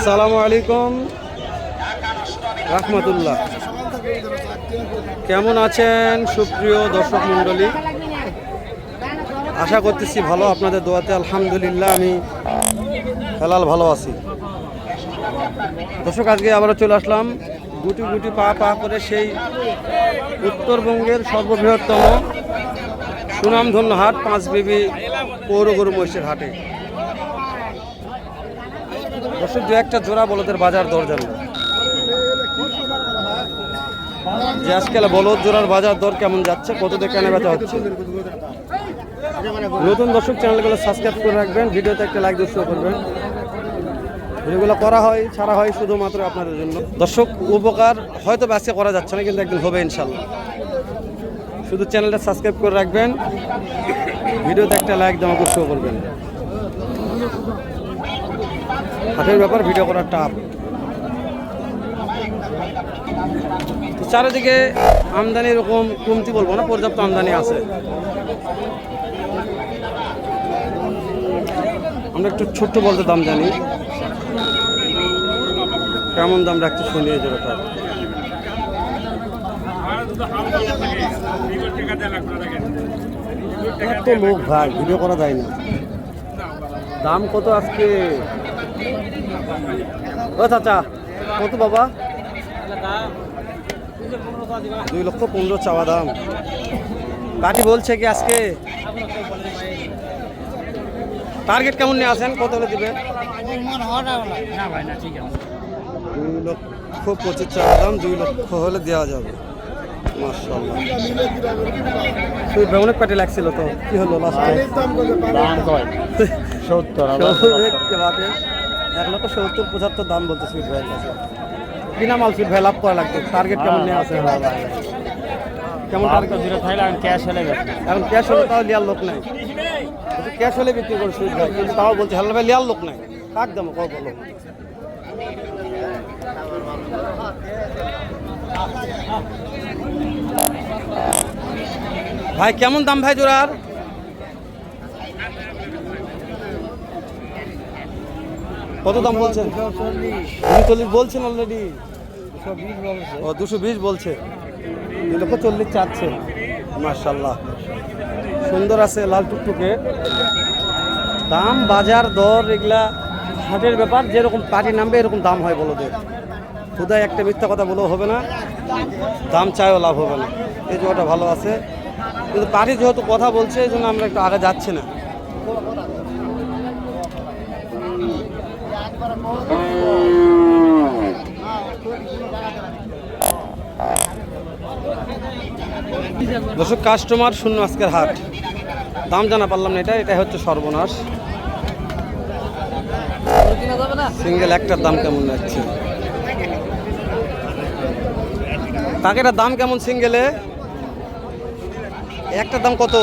আসসালামু আলাইকুম রাহমাতুল্লাহ। কেমন আছেন সুপ্রিয় দর্শক মণ্ডলী? আশা করতেছি ভালো, আপনাদের দোয়াতে আলহামদুলিল্লাহ আমি হেলাল ভালো আছি। দর্শক, আজকে আবারও চলে আসলাম গুটি গুটি পা পা করে সেই উত্তরবঙ্গের সর্ববৃহত্তম সুনামধন্য হাট পাঁচবিবি পৌর গরু মহিষের হাটে। দর্শক, দু একটা জোড়া বলদের বাজার দর জানবো যে আজকাল বলদ জোড়ার বাজার দর কেমন যাচ্ছে, কত দিয়ে কেনা বেচা হচ্ছে। নতুন দর্শক, চ্যানেলগুলো সাবস্ক্রাইব করে রাখবেন, ভিডিওতে একটা লাইক দিয়ে করবেন। ভিডিওগুলো করা হয়, ছাড়া হয় শুধুমাত্র আপনাদের জন্য। দর্শক, উপকার হয়তো আজকে করা যাচ্ছে না, কিন্তু একদিন হবে ইনশাল্লাহ। শুধু চ্যানেলটা সাবস্ক্রাইব করে রাখবেন, ভিডিওতে একটা লাইক দিয়ে আমাকে শো করবেন। হাটের ব্যাপার ভিডিও করার টাপ। চারিদিকে আমদানি এরকম কমতি বলবো না, পর্যাপ্ত আমদানি আছে। আমরা একটু ছোট্ট বলতে দাম জানি, কেমন দাম রাখতে শুনি এই জোড়াটা। এত লোক ভাই, ভিডিও করা যায় না। দাম কত আজকে? ও চাচা, কত বাবা? 2,15,000 চাওয়া দাম। পার্টি বলছে কি আজকে টার্গেট কেমন নিয়ে আসেন, কত হলে দিবে? 2,25,000 চাওয়া দাম, 2 লক্ষ হলে দেওয়া যাবে। মাশাআল্লাহ, অনেক পার্টি লাগছিল তো, কি হলো লাস্টে? 1,70,75,000 দাম বলতে সুইট ভাইয়ের কাছে। কিনা মাল সুইট ভাই, লাভ করা লাগবে। টার্গেট কেমন নিয়ে আসে? কেমন টার্গেট? ক্যাশ হলে এখন ক্যাশ হলে তাও লিয়ার লোক নাই, ক্যাশ হলে বিক্রি করে সুইট ভাই, কিন্তু তাও বলছে হ্যালো ভাই লিয়ার লোক নাই। কাক দাম কো বলো? ভাই কেমন দাম ভাই জোড়ার? কত দাম বলছেন? 240 বলছেন অলরেডি? 220 বলছে। 2,40,000 চাচ্ছে। মাশাআল্লাহ, সুন্দর আছে, লাল টুকটুকে। দাম বাজার দর এগুলা হাটের ব্যাপার, যেরকম পাটি নামবে এরকম দাম হয় বলদের। খুদায় একটা মিথ্যা কথা বলেও হবে না, দাম চাইও লাভ হবে না। এই জোড়াটা ভালো আছে, কিন্তু পাটি যেহেতু কথা বলছে এই জন্য আমরা একটু আগে যাচ্ছি না। দর্শক, কাস্টমার শূন্য আজকের হাট। দাম জানা পারলাম না, এটা হচ্ছে সর্বনাশ। সিঙ্গেল একটার দাম কেমন যাচ্ছে? কাকেটার দাম কেমন সিঙ্গেলে? একটার দাম কত?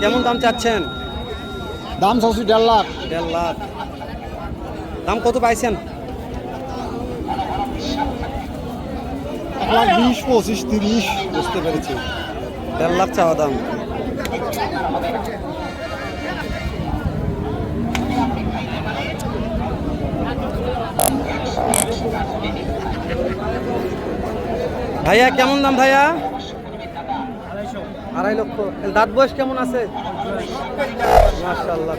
কেমন দাম চাচ্ছেন? দাম 1.5 লাখ। 1.5 লাখ। দাম কত পাইছেন? 1,20,000, 25,000, 30,000। বুঝতে পেরেছি, 1.5 লাখ চাওয়া দাম। ভাইয়া কেমন দাম ভাইয়া? 2.5 লক্ষ। দাঁত বয়স কেমন আছে? মাশাআল্লাহ।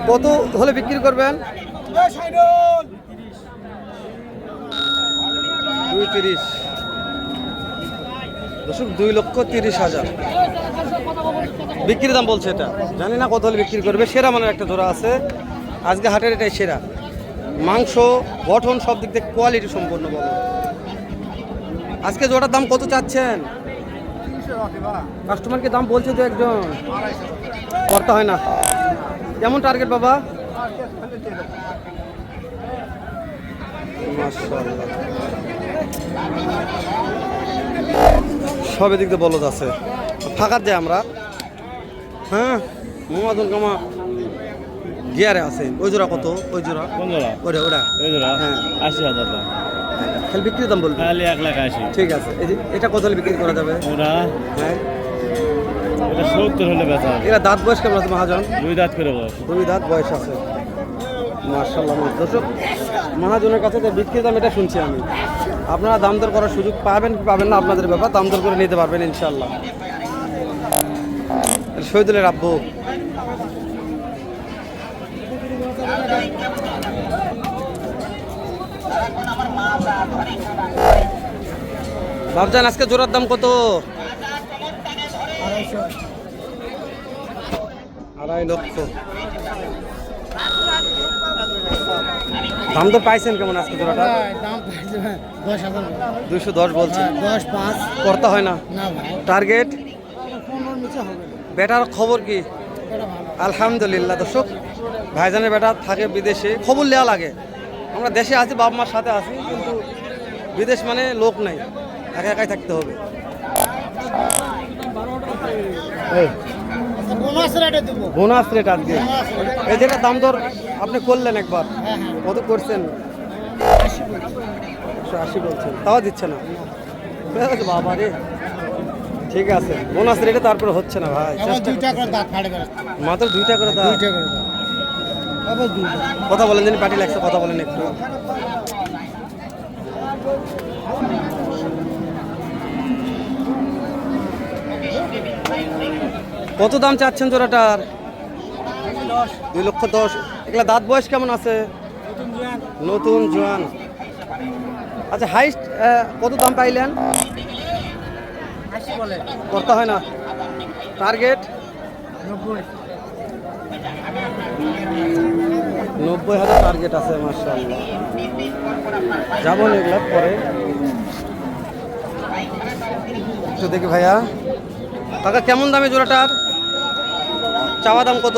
কত হলে বিক্রি করবেন? 2.30। দর্শক, 2,30,000 বিক্রির দাম বলছে। এটা জানি না কত হলে বিক্রি করবে। সেরা মানের একটা জোড়া আছে আজকে হাটের, এটাই সেরা। মাংস, গঠন, সব দিক থেকে কোয়ালিটি সম্পন্ন বলো। আজকে জোড়ার দাম কত চাচ্ছেন? কাস্টমারকে দাম বলছে তো একজন, করতে হয় না। কেমন টার্গেট বাবা? মাশাআল্লাহ, সব এদিক দিয়ে বলদ আছে। ফাঁকার যায় আমরা। হ্যাঁ, মোহাম্মদুল কামা গিয়ারে আছে। ওই জোড়া কত? ওই জোড়া ওটা হ্যাঁ 80,000 দাম। খালি বিক্রির দাম বলবেন? খালি 1,80,000। ঠিক আছে, এই যে এটা কত হলে বিক্রি করা যাবে? ওরা হ্যাঁ এটা 70 হলে বেচা হবে। এরা দাঁত বয়স কেমন আছে মহাজন? 2 দাঁত করে বয়স। 2 দাঁত বয়স আছে। মাশাআল্লাহ। দর্শক, মহাজনের কাছে যে বিক্রি দাম এটা শুনছি আমি। আপনারা দাম দর করার সুযোগ পাবেন কি পাবেন না আপনাদের ব্যাপার, দাম দর করে নিতে পারবেন ইনশাআল্লাহ। শহীদুলের আব্বু বাবজান, আজকে জোড়ার দাম কত? 2.5 লক্ষ। দাম তো পাইছেন কেমন আজকে জোড়াটা? দাম 10,000 210 বলছেন। 10,500 করতে হয় না? না ভাই, টার্গেট 15 নিচে হবে না। বেটার খবর কি? এটা ভালো। আলহামদুলিল্লাহ। দর্শক, ভাইজানের বেটা থাকে বিদেশে, খবর নেওয়া লাগে। আমরা দেশে আছি, বাবা মার সাথে আছি, কিন্তু বিদেশ মানে লোক নাই, একা একাই থাকতে হবে। আচ্ছা, বোনাস রেটে দেবো। বোনাস রেট আজকে বোনাস রেট। এই যেটা দাম দর আপনি করলেন একবার, হ্যাঁ, হ্যাঁ। কত করছেন? 80 বলছি। 180 বলছেন, তাও দিচ্ছে না। বাবা রে, ঠিক আছে, বোনাস রেটে তারপরে হচ্ছে না ভাই। আবার চেষ্টা 2টা করে দাঁত ফাড়ে বেড়াচ্ছে। করতে- মাত্র 2টা করে দাও। 2টা করে দাঁত। আবার 2টা। কথা বলেন, যিনি পার্টি লাগছে, কথা বলেন একটু। কত দাম চাচ্ছেন জোড়াটার? 2,10,000। এগুলা দাঁত বয়স কেমন আছে? নতুন জোয়ান। আচ্ছা, হাইস্ট কত দাম পাইলেন? 80 বলে। করতে হয় না? টার্গেট 90,000 টার্গেট আছে। মাশাআল্লাহ, যাবো না এগুলা পরে। একটু দেখি ভাইয়া, কাকা কেমন দামে জোড়াটার? চাওয়া দাম কত?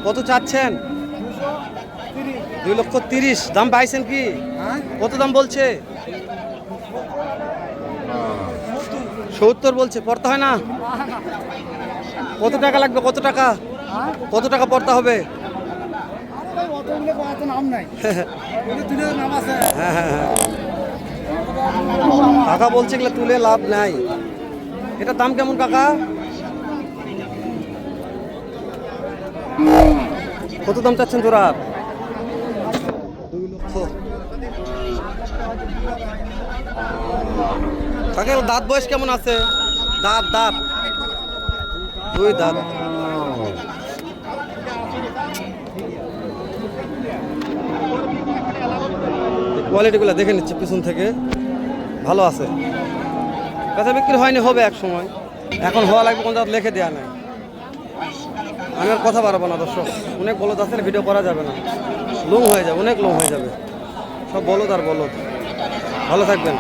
কত চাচ্ছেন? 2,30,000। দাম পাইছেন কি? কত দাম বলছে? 70 বলছে। পড়তে হয় না? কত টাকা লাগবে? কত টাকা? কত টাকা পড়তে হবে? অতগুলো কত নাম নাই। ওগুলো তুলে নাম আছে। হ্যাঁ হ্যাঁ হ্যাঁ, কাকা বলছে এগুলো তুলে লাভ নাই। এটা দাম কেমন কাকা? কত দাম চাচ্ছেন জোড়ার? 2 লক্ষ। কাকা এর দাঁত বয়স কেমন আছে? দাঁত দাঁত 2 দাঁত। কোয়ালিটিগুলো দেখে নিচ্ছে পিছন থেকে, ভালো আছে। কাঁচা বিক্রি হয়নি, হবে এক সময়। এখন হওয়া লাগবে, কোন জায়গায় লিখে দেওয়া নাই। আমি আর কথা বাড়াবো না দর্শক, অনেক বলদ আছে, ভিডিও করা যাবে না, লোং হয়ে যাবে, অনেক লোং হয়ে যাবে। সব বলদ আর বলদ। ভালো থাকবেন।